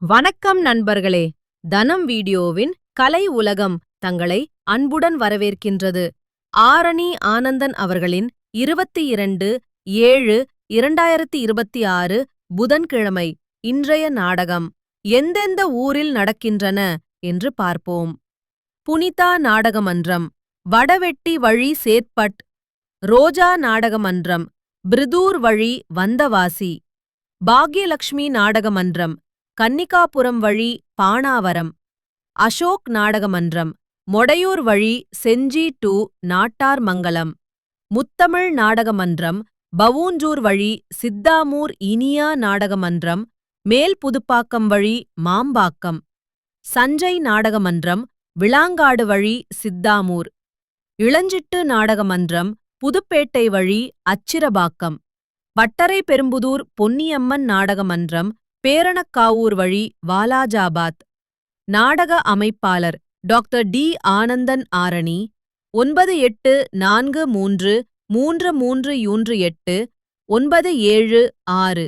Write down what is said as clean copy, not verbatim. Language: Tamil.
வணக்கம் நண்பர்களே. தனம் வீடியோவின் கலை உலகம் தங்களை அன்புடன் வரவேற்கின்றது. ஆரணி ஆனந்தன் அவர்களின் 22/7/2026 புதன்கிழமை இன்றைய நாடகம் எந்தெந்த ஊரில் நடக்கின்றன என்று பார்ப்போம். புனிதா நாடகமன்றம், வடவெட்டி வழி சேத்பட். ரோஜா நாடகமன்றம், பிருதூர் வழி வந்தவாசி. பாக்யலக்ஷ்மி நாடகமன்றம், கன்னிகாபுரம் வழி பாணாவரம். அசோக் நாடகமன்றம், மொடையூர் வழி செஞ்சி டு நாட்டார்மங்கலம். முத்தமிழ் நாடகமன்றம், பவூஞ்சூர் வழி சித்தாமூர். இனியா நாடகமன்றம், மேல் புதுப்பாக்கம் வழி மாம்பாக்கம். சஞ்சய் நாடகமன்றம், விளாங்காடு வழி சித்தாமூர். இளஞ்சிட்டு நாடகமன்றம், புதுப்பேட்டை வழி அச்சிரபாக்கம். பட்டரை பெரும்புதூர் பொன்னியம்மன் நாடகமன்றம், பேரணக்காவூர் வழி வாலாஜாபாத். நாடக அமைப்பாளர் டாக்டர் டி. ஆனந்தன். ஆரணி 98433338 9766.